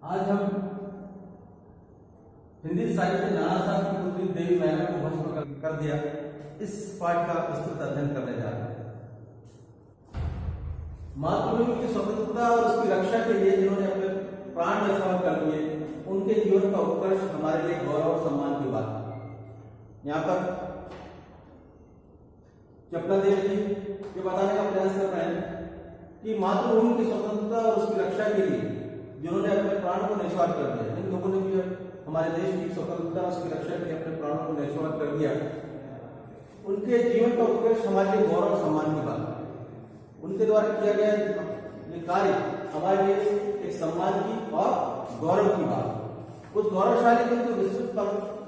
आज हम हिंदी साहित्य नाना साहब की पुत्री देवी मैना को भस्म कर दिया इस पाठ का विस्तृत अध्ययन करने जा रहे हैं। मातृभूमि की स्वतंत्रता और उसकी रक्षा के लिए जिन्होंने अपने प्राण न्यौछावर कर दिए, उनके जीवन का उत्कर्ष हमारे लिए गौरव और सम्मान की बात है। यहाँ पर चपला देव जी ये बताने का प्रयास कर रहे हैं कि मातृभूमि की स्वतंत्रता और उसकी रक्षा के लिए जिन्होंने अपने प्राण को न्यौछावर कर दिया, जिन लोगों ने भी हमारे देश की स्वतंत्रता और उसकी रक्षा के लिए अपने प्राणों को न्यौछावर कर दिया, उनके जीवन का उत्कर्ष हमारे लिए गौरव और सम्मान की बात है। उनके द्वारा किया गया ये कार्य हमारे लिए एक सम्मान की और गौरव की बात है। उस गौरवशाली किंतु विस्तृत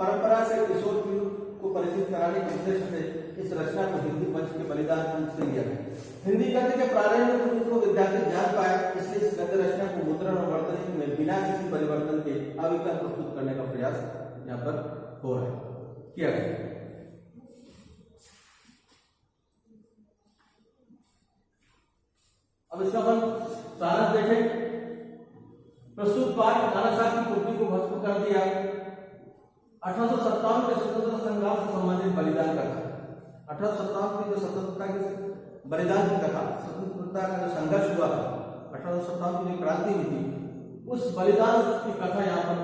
परंपरा से किशोर पीढ़ी को परिचित कराने के उद्देश्य से इस रचना को हिंदी मंच के बलिदान मंच से लिया गया। हिंदी गद्य के प्रारंभ में उनको विद्यार्थी जान पाए, इसलिए इस गद्य रचना को मुद्रण और वर्तनी में बिना किसी परिवर्तन के अविकल प्रस्तुत करने का प्रयास यहाँ पर हो रहा है, किया गया। अब इसका हम सारांश देखें। प्रस्तुत पाठ नाना साहब की पुत्री को भस्म कर दिया 1857 के स्वतंत्रता संग्राम से संबंधित बलिदान कथा। 1857 की जो स्वतंत्रता के बलिदान की कथा, स्वतंत्रता का जो संघर्ष हुआ था, 1857 की जो क्रांति हुई थी, उस बलिदान की कथा यहाँ पर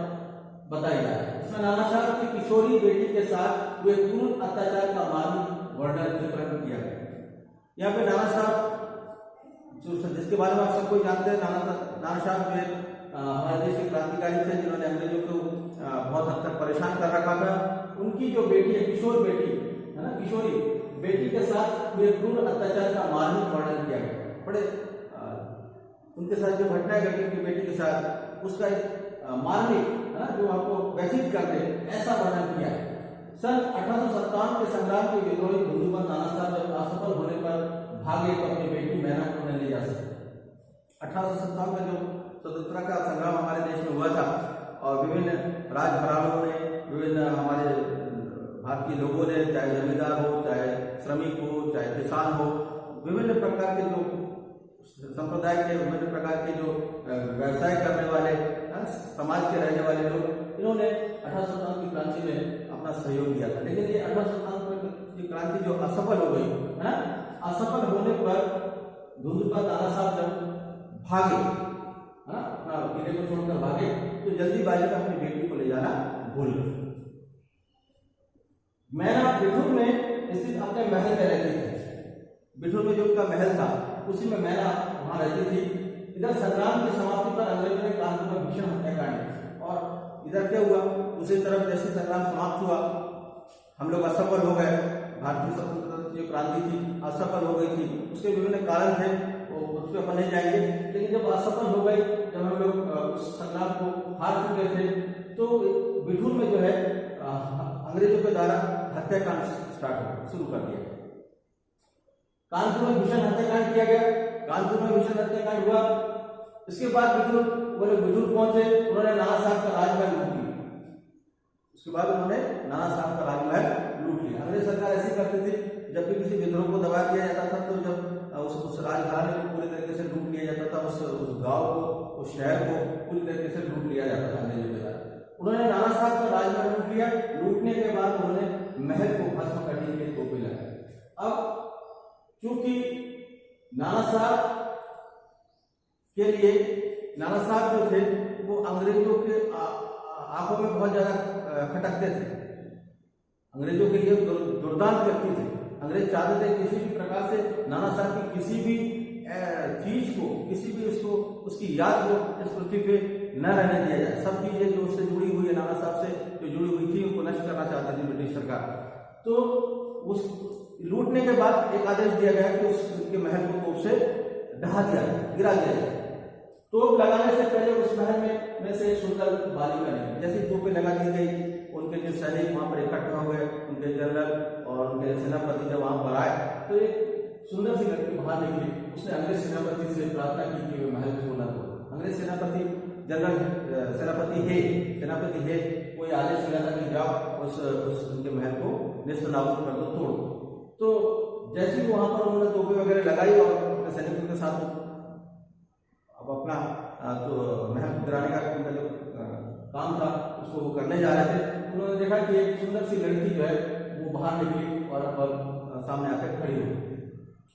बताई जा रही है। इसमें नाना साहब की किशोरी बेटी के साथ हुए क्रूर अत्याचार का मानवीय वर्णन चित्रण किया गया। यहाँ पे नाना साहब जिसके बारे में आप सबको जानते हैं, नाना साहब जो हमारे देश के क्रांतिकारी थे, जिन्होंने अंग्रेजों को बहुत हद तक परेशान कर रखा था। उनकी जो बेटी है, किशोर बेटी है ना, किशोरी बेटी के साथ हुए क्रूर अत्याचार का मानवीय वर्णन किया गया। बड़े उनके साथ जो घटना घटी उनकी बेटी के साथ, उसका एक मानवीय जो आपको व्यथित कर दे ऐसा वर्णन किया है। सन 1857 के संग्राम के विद्रोही बंधुबन नाना साहब जब असफल होने पर भागे तो अपनी बेटी मैना को न ले जा सके। 1857 में जो स्वतंत्रता का संग्राम हमारे देश में हुआ था और विभिन्न राजघरानों ने, विभिन्न हमारे भारतीय लोगों ने, चाहे जमींदार हो, चाहे श्रमिक हो, चाहे किसान हो, विभिन्न प्रकार के जो संप्रदाय के, विभिन्न प्रकार के जो व्यवसाय करने वाले, समाज के रहने वाले लोग, इन्होंने 1857 की क्रांति में अपना सहयोग दिया था। लेकिन ये 1857 की क्रांति जो असफल हो गई है ना, असफल होने पर धुंधुपा नाना साहब जब भागे, अपना किले को छोड़कर भागे, तो जल्दीबाजी में अपनी बेटी को ले जाना भूल गए। मैना बिठूर में स्थित अपने महल में रहती थी। बिठूर में जो उनका महल था उसी में मैना वहां रहती थी। इधर संग्राम की समाप्ति पर अंग्रेजों ने कानपुर में भीषण हत्याकांड, और इधर क्या हुआ, दूसरी तरफ जैसे संग्राम समाप्त हुआ, हम लोग असफल हो गए, भारतीय स्वतंत्रता की जो क्रांति थी असफल हो गई थी। उसके विभिन्न कारण थे, उस पर अपन नहीं जाएंगे। लेकिन जब असफल हो गई, जब हम लोग उस संग्राम को हार चुके थे, तो बिठूर में जो है अंग्रेजों के द्वारा हत्याकांड शुरू कर दिया गया। कानपुर में भीषण हत्याकांड किया गया। कानपुर में भीषण हत्याकांड हुआ। इसके बाद बिठूर पहुंचे, उन्होंने नाना साहब का राजमहल लूट लिया। उसके बाद उन्होंने नाना साहब का राजमहल लूट लिया। अंग्रेज सरकार ऐसी करती थी, जब भी किसी विद्रोह को दबा दिया जाता था, तो जब उस राजघराने को पूरी तरीके से लूट लिया जाता था, उस गांव को, उस शहर को पूरी तरीके से लूट लिया जाता था अंग्रेजों के द्वारा। उन्होंने नाना साहब का राजमहल लूट लिया। लूटने के बाद उन्होंने महल को भस्म करने के लिए तोपे लगाए। अब क्योंकि नाना साहब के लिए, नाना साहब जो थे वो अंग्रेजों के आंखों में बहुत ज्यादा खटकते थे। अंग्रेजों के लिए दुर्दांत व्यक्ति थे। अंग्रेज चाहते थे किसी भी प्रकार से नाना साहब की किसी भी चीज को, किसी भी उसकी याद को इस पृथ्वी पे न रहने दिया जाए। सब चीजें जो उससे जुड़ी हुई है, नाना साहब से जो जुड़ी हुई थी, उनको नष्ट करना चाहती थी ब्रिटिश सरकार। तो उस लूटने के बाद एक आदेश दिया गया कि उसके महल को तोप से ढहा दिया जाए, गिरा दिया जाए। तोप लगाने से पहले उस महल में से सुंदर बालिका ने, जैसे तोपें लगा दी गई, उनके जो सैनिक वहां पर इकट्ठा हो गए, उनके जनरल और उनके सेनापति जब वहां पर आए, तो एक सुंदर सी लड़की बाहर निकली। उसने अंग्रेज सेनापति से प्रार्थना की कि वे महल छोड़ना दो। अंग्रेज सेनापति, जनरल सेनापति है, कोई आदेश मिला था कि जाओ उस उनके महल को नेस्तनाबूद कर दो, तोड़ो। तो जैसे वहां पर उन्होंने तोपें वगैरह लगाई और अपने सैनिकों के साथ अब अपना तो महल गिराने का उसको वो करने जा रहे थे। उन्होंने देखा कि एक सुंदर सी लड़की जो है वो बाहर निकली और सामने आकर खड़ी हो।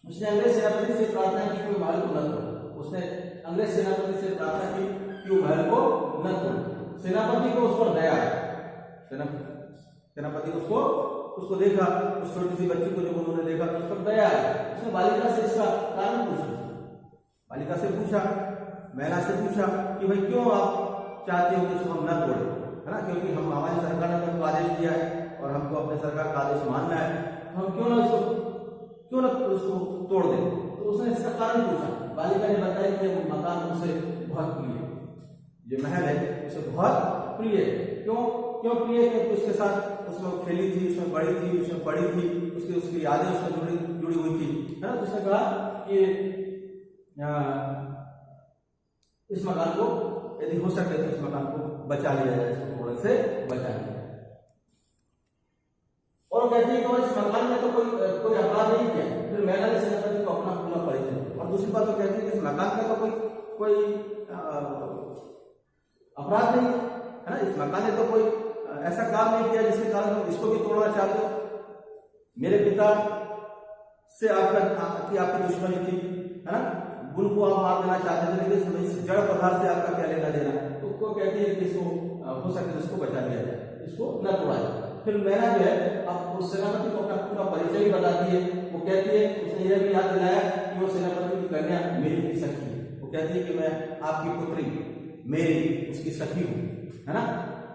उसने अंग्रेज सेनापति से प्रार्थना की कि वो महल को न तोड़े। उसने अंग्रेज सेनापति से प्रार्थना की कि वो महल को न तोड़े। सेनापति को उस पर दया आया। सेनापति उसको देखा, उस छोटी सी बच्ची को जब उन्होंने देखा तो उस पर दया आया। उसने बालिका से इसका कारण पूछा। बालिका से पूछा, महिला से पूछा कि भाई क्यों आप चाहते हो कि इसको हम न तोड़े, है ना, क्योंकि हम हमारी सरकार ने हमको आदेश दिया है और हमको अपने सरकार का आदेश मानना है, तो हम क्यों ना उसको तोड़ दें। तो उसने इसका कारण पूछा। बालिका ने बताया कि वो मकान उसे बहुत प्रिय है, ये महल है उसे बहुत प्रिय है। क्यों प्रिय है? क्योंकि उसके साथ उसमें खेली थी, उसमें बड़ी थी, उसमें पढ़ी थी, उसकी यादें उसमें जुड़ी हुई थी, है ना। उसने कहा कि इस मकान को यदि हो सके तो इस मकान को बचा लिया जाए, इसको तोड़ने से बचा लिया जाए। और कहती है कि इस मकान में तो कोई अपराध नहीं किया। फिर महिला ने सेनापति को अपना पूरा परिचय। और दूसरी बात तो कहती है कि इस मकान में तो कोई अपराध नहीं है ना, इस मकान ने तो कोई ऐसा काम नहीं किया जिसके कारण तुम इसको भी तोड़ना चाहते हो। मेरे पिता से आपकी दुश्मनी थी, है ना, उनको आप मार देना चाहते थे, लेकिन इस जड़ पदार्थ से आपका क्या लेना देना। तो वो कहती है कि इसको हो सके तो इसको बचा लिया जाए, इसको न तोड़ा जाए। फिर महिला जो है अब उस सेनापति को अपना पूरा परिचय भी बताती है। वो कहती है, उसने यह भी याद दिलाया कि वो सेनापति की कन्या मेरी की सखी है। वो कहती है कि मैं आपकी पुत्री मेरी उसकी सखी हूँ, है ना।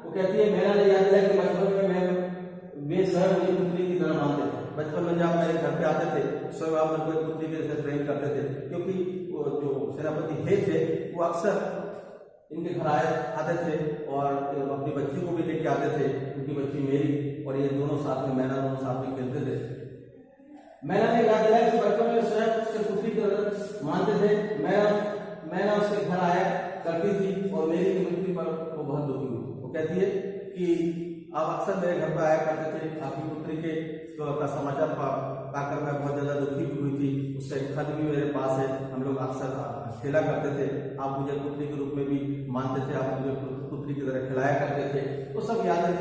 वो कहती है, महिला ने याद दिलाया कि बचपन में वे स्वयं मुझे पुत्री की तरह मानते थे। बचपन में जब मेरे घर पे आते थे स्वयं आप मेरे को पुत्री के जैसे प्रेम करते थे, क्योंकि वो जो सेनापति हे थे वो अक्सर इनके घर आते थे और अपनी बच्ची को भी लेके आते थे, उनकी बच्ची मेरी और ये दोनों साथ में, मैना दोनों साथ में खेलते थे। मैना ने याद दिलाया कि बचपन में स्वयं उसके पुत्री की तरह मानते थे। मैना उसके घर आया करती थी और मेरी मृत्यु पर वो बहुत दुखी हुई। वो कहती है कि आप अक्सर मेरे घर पर आया करते थे, आपकी पुत्री के का समाचार पाकर मैं बहुत ज्यादा दुखी भी हुई थी। उसका एक खत भी मेरे पास है, हम लोग अक्सर खेला करते थे, आप मुझे पुत्री के रूप में भी मानते थे, आप मुझे पुत्री की तरह खिलाया करते थे। वो सब यादें,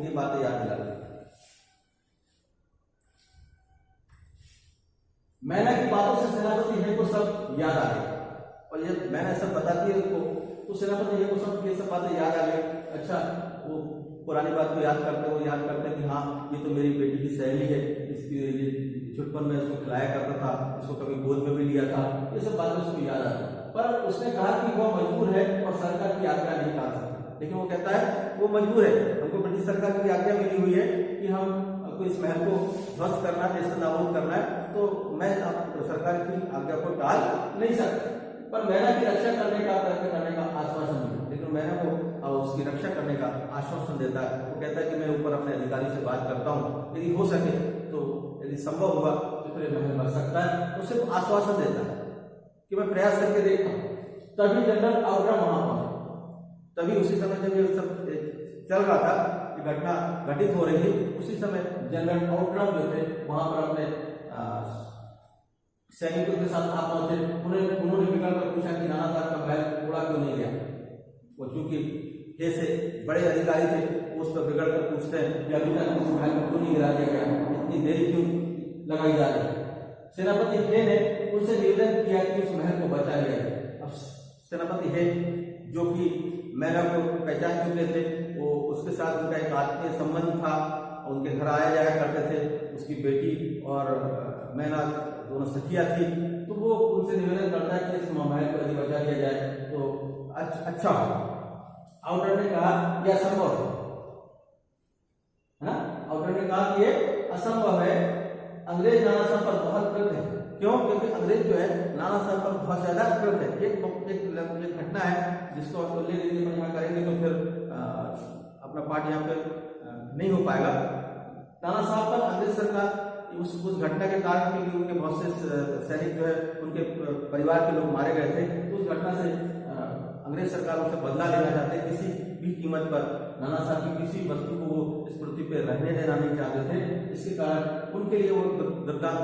ये बातें याद दिला रही। मैना की बातों से सेनापति हे को सब याद आ गई और ये मैंने सब बताती है उसको, तो सेनापति हे को सब ये सब बातें याद आ गई। अच्छा, वो पुरानी बात को याद करते कि हाँ ये तो मेरी बेटी की सहेली है, इसकी छुटपन में इसको खिलाया करता था, इसको कभी गोद में भी लिया था, ये सब बातें उसको याद आती। पर उसने कहा कि वह मजबूर है और सरकार की आज्ञा नहीं टाल सकता। लेकिन वो कहता है वो मजबूर है, हमको ब्रिटिश सरकार की आज्ञा मिली हुई है कि हमको इस महल को ध्वस्त करना है, नेस्तनाबूद करना है, तो मैं सरकार की आज्ञा को टाल नहीं सकता। पर मैना की रक्षा करने का आश्वासन दिया। लेकिन मैंने वो उसकी रक्षा करने का आश्वासन देता है। वो कहता है कि मैं ऊपर अपने अधिकारी से बात करता हूँ, यदि हो सके तो, यदि संभव हुआ तो फिर महल बच सकता है। तो सिर्फ आश्वासन देता है कि मैं प्रयास करके देखता हूँ। तभी जनरल आउटरम वहां पहुंचे। तभी उसी समय जब ये सब चल रहा था, ये घटना घटित हो रही थी, उसी समय जनरल आउटरम जो थे वहां पर अपने सैनिकों के साथ आप पहुंचे। उन्होंने निकल कर पूछा कि नाना साहब का महल तोड़ा क्यों नहीं गया। वो चूंकि जैसे बड़े अधिकारी थे, उस पर बिगड़ कर पूछते हैं कि अभी तक उस महल को क्यों नहीं गिरा दिया गया, इतनी देरी क्यों लगाई जा रही है। सेनापति हे ने उनसे निवेदन किया कि उस महल को बचा लिया जाए। अब सेनापति हे जो कि मैना को पहचान चुके थे, वो उसके साथ उनका एक आत्मीय संबंध था, उनके घर आया जाया करते थे। उसकी बेटी और मैना दोनों सखियां थी, तो वो उनसे निवेदन करता है कि इस महल को यदि बचा लिया जाए तो अच्छा हो। आउटर ने कहा यह असंभव है ना। आउटर ने कहा कि ये असंभव है। अंग्रेज नाना साहब पर बहुत क्रुद्ध है। क्यों? क्योंकि अंग्रेज जो है नाना साहब पर बहुत ज्यादा क्रुद्ध है। एक घटना है जिसको आप ले लीजिए, यहाँ करेंगे तो फिर अपना पार्ट यहाँ पे नहीं हो पाएगा। नाना साहब पर अंग्रेज सरकार उस घटना के कारण, क्योंकि उनके बहुत से सैनिक जो है उनके परिवार के लोग मारे गए थे, तो उस घटना से अंग्रेज सरकार उनसे बदला लेना चाहते, किसी भी कीमत पर नाना साहब की किसी वस्तु को वो इस पृथ्वी पर रहने देना नहीं चाहते थे। इसके कारण उनके लिए वो दुर्दांत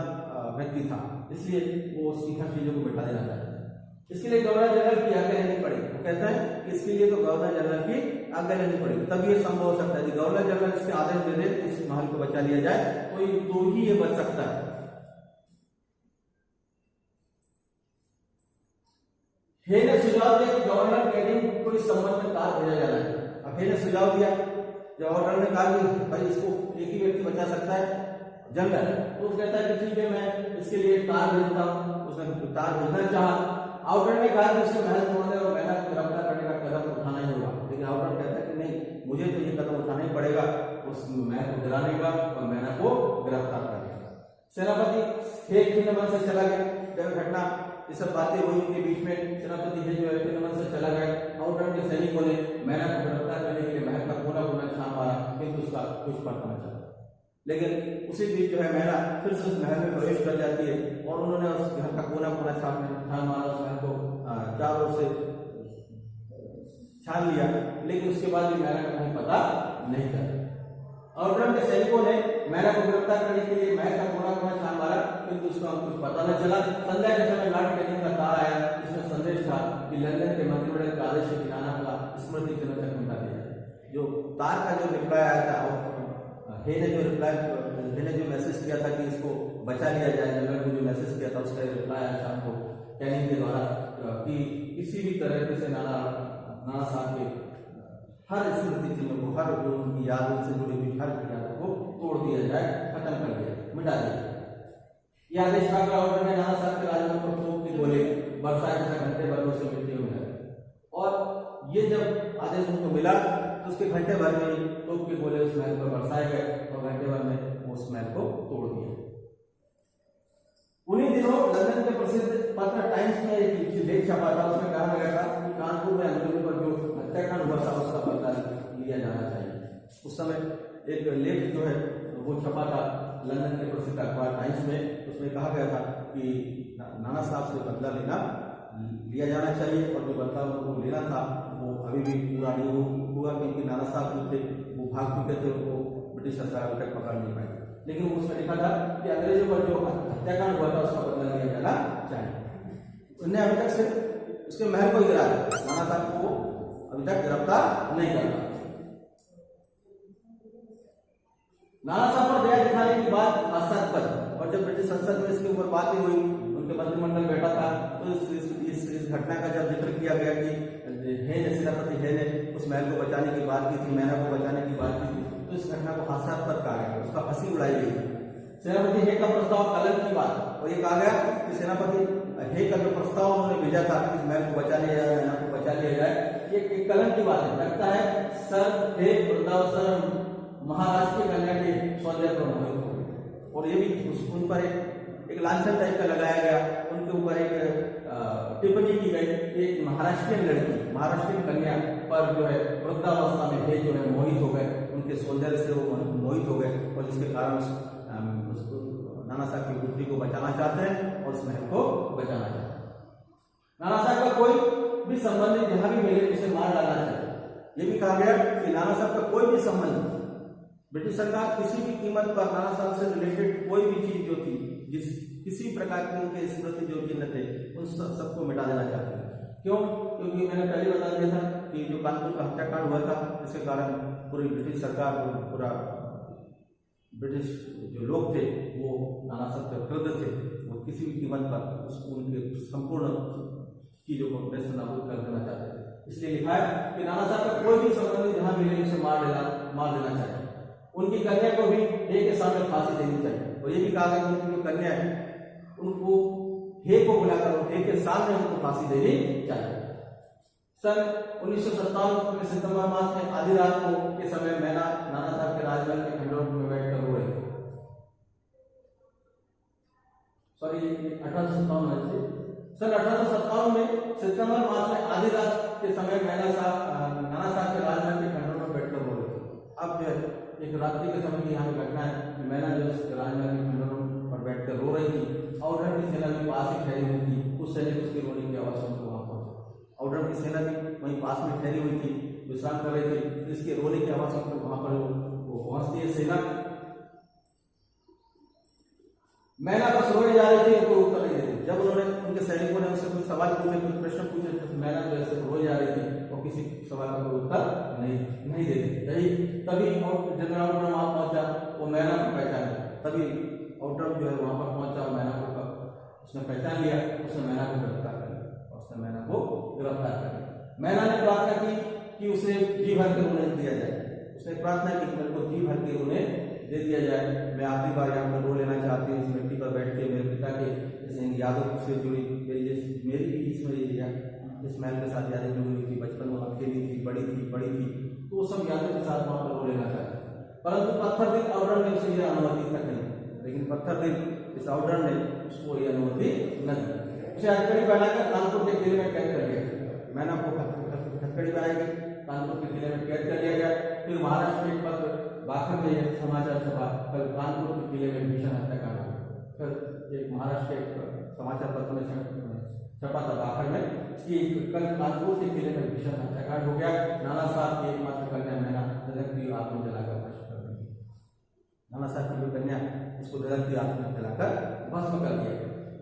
व्यक्ति था, इसलिए वो उसकी हर चीजों को बैठा देना चाहते थे। इसके लिए गवर्नर जनरल की आज्ञा लेनी पड़ी। वो कहता है इसके लिए तो गवर्नर जनरल की आज्ञा लेनी पड़ेगी, तब ये संभव हो सकता है। यदि गवर्नर जनरल इसके आदेश दे दे इस महल को बचा लिया जाए तो ही ये बच सकता है। हे ने सुझाव दिया कि गवर्नर कैनिंग को इस संबंध में तार भेजा जाना है। अब हे ने सुझाव दिया, गवर्नर ने कहा कि भाई इसको एक ही व्यक्ति बचा सकता है जनरल, तो वो कहता है कि ठीक है मैं इसके लिए तार भेजता हूँ। उसने तार भेजना चाहा, आउटर ने कहा कि उसे महल तोड़ने और महल को गिरफ्तार करने का कदम उठाना ही होगा, लेकिन आउटर कहता है कि नहीं, मुझे तो ये कदम उठाना ही पड़ेगा, उस महल को गिराने का और मैना को गिरफ्तार करने का। सेनापति हे खिन्नमन से चला गया। जब घटना ये सब बातें हुई उनके बीच में, सेनापति हे जो है खिन्नमन से चला गया। आउटर के सैनिकों ने मैना को गिरफ्तार करने के लिए महल का कोना कोना छान मारा, किंतु उसका कुछ फर्क न चला। लेकिन उसी बीच जो है मैना फिर से उस महल में प्रवेश कर जाती है और उन्होंने उस घर का कोना कोना छान मारा, उस महल को चारों से छान लिया, लेकिन उसके बाद भी मैना का कोई पता नहीं चला। आउटरन के सैनिकों ने मैना को गिरफ्तार करने के लिए महल का कोना कोना छान मारा, किंतु उसका कुछ पता न चला। संध्या के समय लॉर्ड कैनिंग का तार आया, इसमें संदेश था कि लंदन के मंत्रिमंडल के आदेश से नाना का स्मृति चिन्ह तक मिटा दिया। जो तार का जो रिप्लाई आया था, हे ने जो मैसेज किया था कि इसको बचा लिया जाए, जनरल को जो मैसेज किया था उसका रिप्लाई आया शाम को कैनिंग के द्वारा कि किसी भी तरह से नाना साहब के हर स्मृति चिन्ह को, हर जो उनकी यादों से जुड़ी हुई हर यादों को तोड़ दिया जाए, खत्म कर दिया, मिटा दिया। यह आदेश पाकर आउटर ने नाना साहब के राजमहल पर तोप के गोले बरसाए तथा घंटे भर उसे मिट्टी में मिला। और ये जब आदेश उनको मिला तो उसके घंटे भर में ही तोप के गोले उस महल पर बरसाए गए और घंटे भर में उस महल को तोड़ दिया। उन्हीं दिनों लंदन के प्रसिद्ध पत्र टाइम्स में एक लेख छपा था, उसमें कहा गया था कि कानपुर में अंग्रेजों पर जो हत्याकांड हुआ था उसका बदला लिया जाना चाहिए। उस समय एक लेख जो है वो छपा था लंदन के प्रसिद्ध अखबार टाइम्स में, उसमें कहा गया था कि नाना साहब से बदला लिया जाना चाहिए और जो बदला उनको लेना था वो अभी भी पूरा नहीं हुआ, क्योंकि नाना साहब जो थे वो भाग चुके थे, उनको ब्रिटिश सरकार अभी तक पकड़ नहीं पाई। लेकिन उसमें लिखा था कि अंग्रेजों पर जो हत्याकांड हुआ था उसका बदला लिया जाना चाहिए। उन्हें अभी तक सिर्फ उसके महल को ही गिरा दिया, नाना साहब को अभी तक गिरफ्तार नहीं करना। नाना साहब पर दया दिखाने की बात हास्यास्पद, और जब ब्रिटिश संसद में इसके ऊपर बातें हुई, उनके मंत्रिमंडल बैठा था, तो इस घटना का जब जिक्र किया गया कि सेनापति हे ने उस महल को बचाने की बात की थी, मैना को बचाने की बात की थी, तो इस घटना को हास्यास्पद कहा गया, उसका हंसी उड़ाई गई। सेनापति हे का प्रस्ताव कलंक की बात, और ये कहा गया कि सेनापति हे का जो प्रस्ताव उन्होंने भेजा था इस महल को बचा लिया जाए, मैना को बचा लिया जाए, ये कलंक की बात है। लगता है सर हे वृंदावन महाराष्ट्र की कन्या के सौंदर्य पर मोहित हो गए, और ये भी उन पर एक लांछन टाइप का लगाया गया, उनके ऊपर एक टिप्पणी की गई कि एक महाराष्ट्रीयन लड़की, महाराष्ट्रीयन कन्या पर जो है वृद्धावस्था में हे जो है मोहित हो गए, उनके सौंदर्य से वो मोहित हो गए, और जिसके कारण नाना साहब की पुत्री को बचाना चाहते हैं और उस महल को बचाना चाहते हैं। नाना साहब का कोई भी संबंधी जहां भी मिले उसे मार डालना चाहिए। ये भी कहा गया कि नाना साहब का कोई भी संबंध, ब्रिटिश सरकार किसी भी कीमत पर नाना साहब से रिलेटेड कोई भी चीज जो थी, किसी प्रकार के उनके स्मृति जो चिन्ह थे, उन सबको मिटा देना चाहते हैं। क्यों? क्योंकि मैंने पहले बता दिया था कि जो कानपुर का हत्याकांड हुआ था, इसके कारण पूरी ब्रिटिश सरकार, पूरा ब्रिटिश जो लोग थे वो नाना साहब के विरुद्ध थे, वो किसी भी कीमत पर उनके संपूर्ण चीजों को नष्ट नाबूद कर देना चाहते थे। इसलिए लिखा है कि नाना साहब का कोई भी संबंधी जहां मिले उसे मार देना चाहिए। उनकी कन्या को भी हे के सामने फांसी देनी चाहिए, और ये भी कहा गया कि उनकी जो कन्या है उनको हे को बुलाकर हे के सामने उनको फांसी देनी चाहिए। सन 1957 में सितंबर मास में आधी रात को के समय मैना नाना साहब के राजमहल के खंडों में बैठकर रो रहे थे। सन 1857 में सितंबर मास में आधी रात के समय नाना साहब के राजमहल के खंडों में बैठकर रो रहे थे। अब जो है एक रात्रि के समय की यहाँ पे घटना है कि मैना जो राजमहल के खंडों पर बैठकर रो रही थी, आउटर की सेना भी पास ही ठहरी हुई थी, उस सैनिक उसके रोने की आवाज सुनकर वहां पहुंचे। आउटर की सेना भी वहीं पास में ठहरी हुई थी, विश्राम कर रही थी, इसके रोने की आवाज सुनकर वहां पर वो पहुंचती है सेना। मैना बस रोए जा रही थी, कोई उत्तर नहीं देती। जब उन्होंने उनके सैनिकों ने उससे कुछ सवाल पूछे, कुछ प्रश्न पूछे, तो मैना जो है रोए जा रही थी, वो वो किसी सवाल का कोई उत्तर नहीं देते। तभी जनरल आउटड्रम वहां पहुंचा, वो मैना को पहचान लिया, तभी आउटड्रम जो है वहां पर पहुंचा, मैना को उसने पहचान लिया, उसने मैना को गिरफ्तार कर लिया, उसने मैना को गिरफ्तार कर लिया। मैना ने प्रार्थना की कि उसे जी भर के रोने दिया जाए, उसने प्रार्थना की मेरे को जी भर के रोने दे दिया जाए, मैं आखिरी बार यहाँ पर रो लेना चाहती हूँ इस मिट्टी पर बैठ के, मेरे पिता के जैसे यादों से जुड़ी मेरी भी इसमें इस महल के साथ यादें जुड़ी हुई थी, बचपन में खेली थी, बड़ी थी, तो वो सब यादों के साथ वहां पर रो लेना चाहता, परंतु पत्थर दिल आउटड्रम ने उसे यह अनुमति तक नहीं, लेकिन पत्थर दिल इस आउटड्रम ने उसको यह अनुमति न दी, उसे हथकड़ी बनाकर कानपुर के किले में कैद कर लिया गया। मैना को हथकड़ी बनाई गई, कानपुर के किले में कैद कर लिया गया। फिर महाराष्ट्र में एक पत्र बाखर में यह समाचार छपा, कल कानपुर के किले में भीषण हत्याकांड हुआ। फिर एक महाराष्ट्र के समाचार पत्र में छपा था बाखर में कि कल कानपुर के किले में भीषण हत्याकांड हो गया, नाना साहब की एकमात्र कन्या मैना दधकती आग में जलाकर भस्म कर दी। नाना साहब की जो कन्या उसको दधकती आग में जलाकर भस्म कर दिया।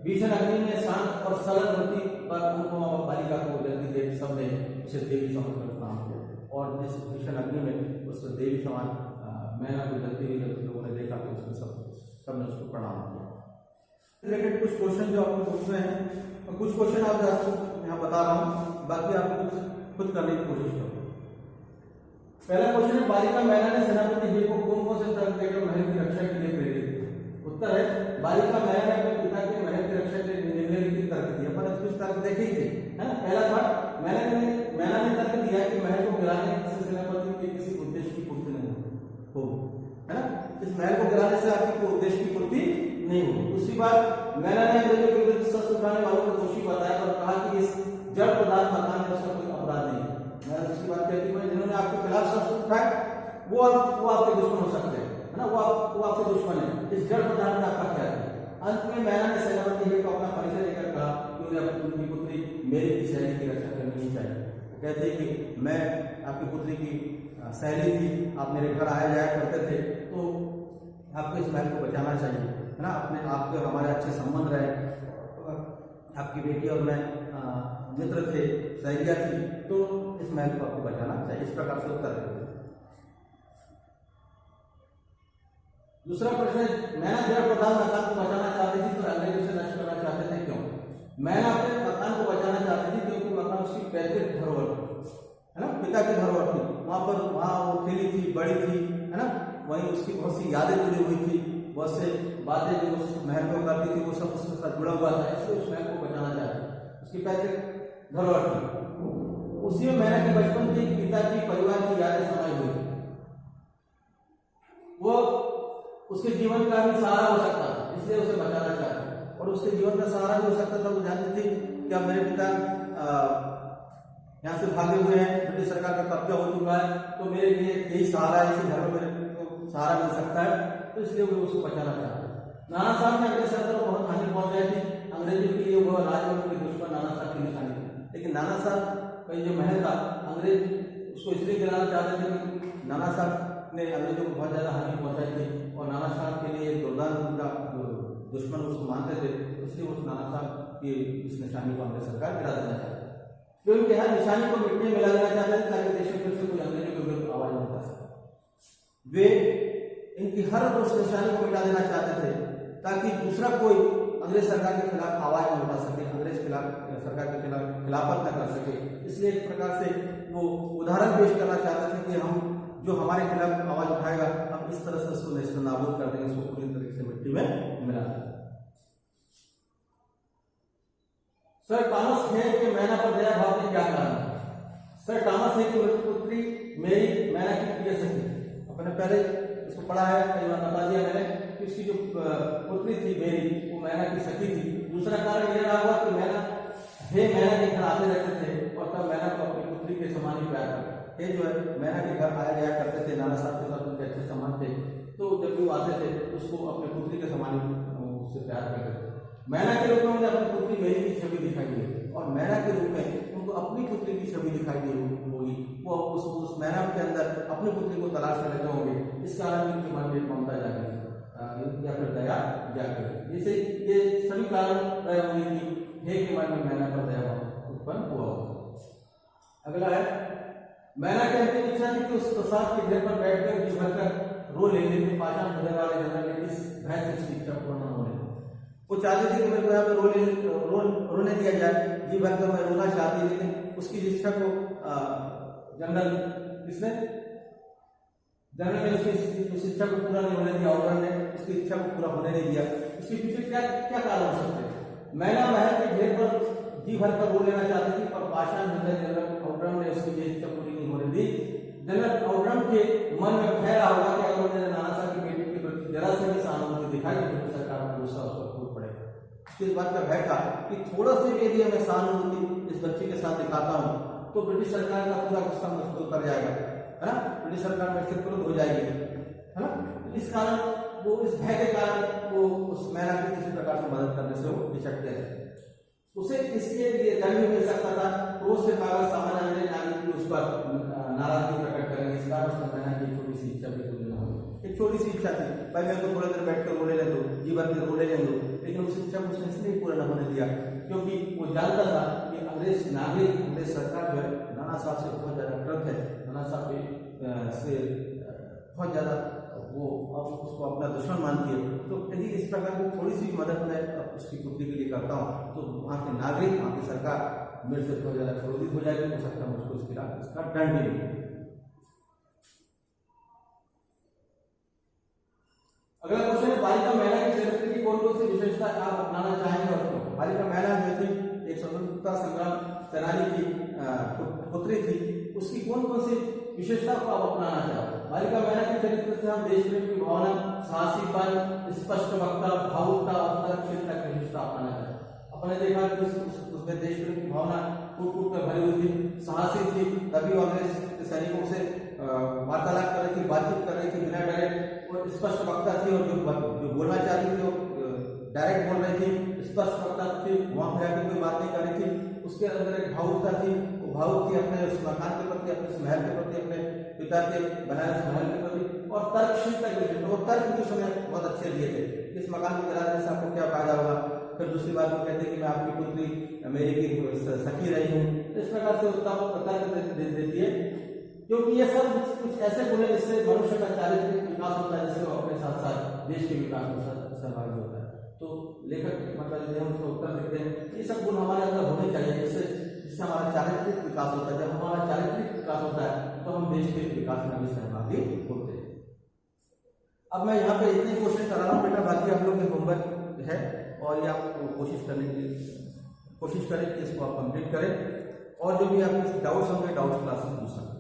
भीषण अग्नि में शांत और सरल वृत्ति पर अनुपमा बालिका को जल्दी देव सब ने उसे देवी समझकर प्रणाम किया, और जिस भीषण अग्नि में उस देवी समान मैना को जलती हुई जब लोगों ने देखा तो उसको सबने उसको प्रणाम किया। रिलेटेड कुछ क्वेश्चन जो आपको पूछ रहे हैं, तो कुछ क्वेश्चन आप यहाँ बता रहा हूँ, बाकी आप खुद करने की कोशिश करो। पहला क्वेश्चन है, बालिका मैना ने सेनापति जी को कौन से तर्क देकर महल की रक्षा के लिए प्रेरित किया? उत्तर है, बालिका मैना ने अपने पिता के महल की रक्षा के लिए निम्नलिखित तर्क दिया, पर कुछ तर्क देखे थे, है ना। पहला था, मैना ने तर्क दिया कि महल को गिराने से सेनापति के किसी उद्देश्य की पूर्ति नहीं हो, है ना, इस महल को गिराने से आपकी कोई उद्देश्य की पूर्ति नहीं हो। दूसरी बात, मैना ने अंग्रेजों के विरुद्ध शस्त्र उठाने वालों को दोषी बताया और कहा कि इस जड़ पदार्थ मकान में उसका कोई अपराध नहीं है। मैं दूसरी बात कहती हूँ, जिन्होंने आपके खिलाफ शस्त्र उठाए वो आपके दुश्मन हो सकते हैं, है ना, वो आपके दुश्मन है, इस जड़ पदार्थ में आपका क्या है। अंत में मैना ने सेनापति जी को अपना परिचय देकर कहा कि उन्हें अपनी पुत्री मेरी की सहेली की रक्षा करनी चाहिए। कहते कि मैं आपकी पुत्री की सहेली थी, आप मेरे घर आया जाया करते थे, तो आपको इस महल को बचाना चाहिए, है ना, अपने आपके हमारे अच्छे संबंध रहे, आपकी बेटी और मैं मित्र थे, सहेलियां थी, तो इस महल को आपको बचाना चाहिए। इस प्रकार से उत्तर है। दूसरा प्रश्न है, मैना जड़ प्रधान मकान को बचाना चाहती थी तो अंग्रेजों से नष्ट करना चाहते थे, क्यों? मैना अपने मकान को बचाना चाहती थी क्योंकि मकान उसकी पैतृक धरोहर थी, है ना, पिता की धरोहर थी, वहां वो खेली थी, बड़ी थी, है ना, वहीं उसकी बहुत सी यादें जुड़ी हुई थी, बहुत से बातें जो उस महल में करती थी वो सब उसके साथ जुड़ा हुआ था, इसलिए उस महल को बचाना चाहती, उसकी पैतृक धरोहर थी। उसी में मैना के बचपन की पिता की परिवार की यादें समाई हुई, वो उसके जीवन का भी सहारा हो सकता था, इसलिए उसे बचाना चाहता, और उसके जीवन का सहारा भी हो सकता था। वो जानती थी कि अब मेरे पिता यहाँ से भागे हुए हैं, ब्रिटिश सरकार का कब्जा हो चुका है, तो मेरे लिए यही सहारा है, इसी घर में मेरे को सहारा मिल सकता है, तो इसलिए वो उसको बचाना चाहता। नाना साहब ने अंग्रेज सरकार को बहुत हानि पहुंचाई थी, अंग्रेजों के लिए वो राजवंश के दुश्मन नाना साहब की निशानी थी, लेकिन नाना साहब का जो महल था अंग्रेज उसको इसलिए गिराना चाहते थे क्योंकि नाना साहब ने अंग्रेजों को बहुत ज्यादा हानि पहुंचाई थी, और नाना साहब के लिए दुर्दान उनका दुश्मन उसको मानते थे, इसलिए उस नाना साहब की इस निशानी को अंग्रेज सरकार गिरा देना चाहती, क्योंकि हर निशानी को मिट्टी में मिला देना चाहते थे ताकि देश में फिर से कोई अंग्रेजों के विरुद्ध आवाज न उठा सके। वे इनकी हर उस निशानी को मिटा देना चाहते थे ताकि दूसरा कोई अंग्रेज सरकार के खिलाफ आवाज न उठा सके, अंग्रेज सरकार के खिलाफ खिलाफत न कर सके। इसलिए एक प्रकार से वो उदाहरण पेश करना चाहते थे कि हम जो हमारे खिलाफ आवाज उठाएगा हम इस तरह से उसको नेस्तनाबूद कर देंगे, उसको पूरी तरीके से मिट्टी में मिला देंगे। सर टॉमस हेड के मैना पर दया भाव के क्या कारण है? सर टॉमस हेड की पुत्री मेरी मैना की प्रिय सखी, अपने पहले इसको पढ़ा है, कई बार बता दिया मैंने कि उसकी जो पुत्री थी मेरी वो मैना की सखी थी। दूसरा कारण यह रहा हुआ कि मैना के घर आते रहते थे और तब मैना को अपनी पुत्री के समान ही प्यार करता। ये जो है मैना के घर आया गया करते थे, नाना साहब के साथ उनके अच्छे संबंध थे, तो जब भी वो आते थे उसको अपने पुत्री के समान उससे प्यार करते थे। मैना के रूप में उन्हें अपनी पुत्री मेरी की छवि दिखाई दी और मैना के रूप में उनको अपनी पुत्री की छवि दिखाई दी होगी। वो उस मैना के अंदर अपनी पुत्री को तलाश कर रहे होंगे, इस कारण उनके मन में ममता जागी या फिर दया जागी। जैसे ये सभी कारण रहे होंगे कि हे के मन में मैना पर दया उत्पन्न हुआ होगा। अगला है मैना की अंतिम इच्छा थी कि उस प्रसाद के ढेर पर बैठकर जी भरकर रो लेने में पाषाण हृदय वाले जनरल ने इस भय से उसकी इच्छा पूर्ण न होने। वो चाहती थी कि मेरे को यहाँ पे रोने दिया जाए, जी भरकर मैं रोना चाहती, लेकिन उसकी इच्छा को जनरल किसने जनरल ने उसकी उस इच्छा को पूरा नहीं होने दिया, ऑर्डर ने उसकी इच्छा को पूरा होने नहीं दिया। उसके पीछे क्या क्या कारण हो सकते हैं? मैना महल के ढेर पर जी भरकर रो लेना चाहती थी, पर पाषाण हृदय जनरल आउटरम ने उसकी इच्छा पूरी नहीं होने दी। जनरल आउटरम के मन में भय रहा होगा कि अगर उन्होंने नाना साहब की बेटी के प्रति जरा से भी सहानुभूति दिखाई तो सरकार का गुस्सा उस पर टूट पड़ेगा। इस बात का भय था कि थोड़ा सा भी यदि मैं सहानुभूति इस बच्चे के साथ दिखाता हूँ तो ब्रिटिश सरकार का पूरा गुस्सा मुझ पर उतर जाएगा, है ना, ब्रिटिश सरकार मेरे से क्रोध हो जाएगी, है ना। इस कारण वो इस भय के कारण वो उस मैना की किसी प्रकार से मदद करने से वो हिचकते हैं। उसे इसके लिए दंड भी मिल सकता था, क्रोध से पागल सामान्य नागरिक भी उस पर नाराजगी प्रकट करेंगे। इस कारण उसने मैना की छोटी सी इच्छा भी पूरी न हो। एक छोटी सी इच्छा थी, भाई मेरे को थोड़ी देर बैठकर रोने ले दो, जीवन में रोने ले दो, लेकिन उस इच्छा को उसने इसलिए पूरा न होने दिया क्योंकि वो जानता था कि अंग्रेज नागरिक, अंग्रेज सरकार जो है नाना साहब से बहुत ज्यादा क्रोध है, नाना साहब से बहुत ज्यादा वो अब उसको अपना दुश्मन मानती है। तो यदि इस प्रकार की थोड़ी सी मदद मैं उसकी पुत्री के लिए करता हूँ तो वहाँ के नागरिक, वहाँ की सरकार मेरे से बहुत ज्यादा क्रोधित हो जाएगी, हो सकता है मुझको इसका दंड भी मिले। अगला क्वेश्चन है, बालिका मैना के चरित्र की कौन कौन सी विशेषता आप अपनाना चाहेंगे और क्यों? बालिका मैना जो थी एक स्वतंत्रता संग्राम सेनानी की पुत्री थी, उसकी कौन कौन सी विशेषता को आप अपनाना चाहोगे? बालिका मैना के चरित्र से हम देश प्रेम की भावना, साहसीपन, स्पष्ट वक्ता, भावुकता और तर्कशीलता की विशेषता अपनाना चाहिए। अपने देखा कि उसमें देश प्रेम की भावना कूट कूट कर भरी हुई थी, साहसी थी, तभी वो अंग्रेज सैनिकों से वार्तालाप कर रही थी, बातचीत कर रही थी बिना डरे, और स्पष्ट वक्ता थी और जो बोलना चाहती थी वो डायरेक्ट बोल रही थी, स्पष्ट वक्ता थी, वहां पर आकर कोई बात नहीं कर रही थी। उसके अंदर एक भावुकता थी, वो भावुक थी अपने उस मकान के प्रति, अपने उस महल के प्रति, अपने पिता के बनाए उस महल के प्रति, और तर्कशीलता के विषय वो तर्क भी उसने बहुत अच्छे दिए थे, इस मकान को गिराने से आपको क्या फायदा होगा। फिर दूसरी बात वो कहते कि मैं आपकी पुत्री मेरी की सखी रही हूँ, इस प्रकार से उत्तम तर्क देती है, क्योंकि ये सब कुछ ऐसे गुण है जिससे मनुष्य का चारित्रिक विकास होता है, जिससे वो अपने साथ साथ देश के विकास में सहभागी होता है। तो लेखक मतलब यदि हम उसको उत्तर देते हैं, ये सब गुण हमारे अंदर होने चाहिए, जिससे हमारा चारित्रिक विकास होता है। जब हमारा चारित्रिक विकास होता है तो हम देश के विकास में भी सहभागी होते हैं। अब मैं यहाँ पे इतने क्वेश्चन करा रहा हूँ बेटा, बाकी आप लोग के होमवर्क है और ये आप कोशिश करें कि इसको आप कंप्लीट करें, और जो भी आपके डाउट्स होंगे डाउट्स क्लास में पूछ सकते हैं।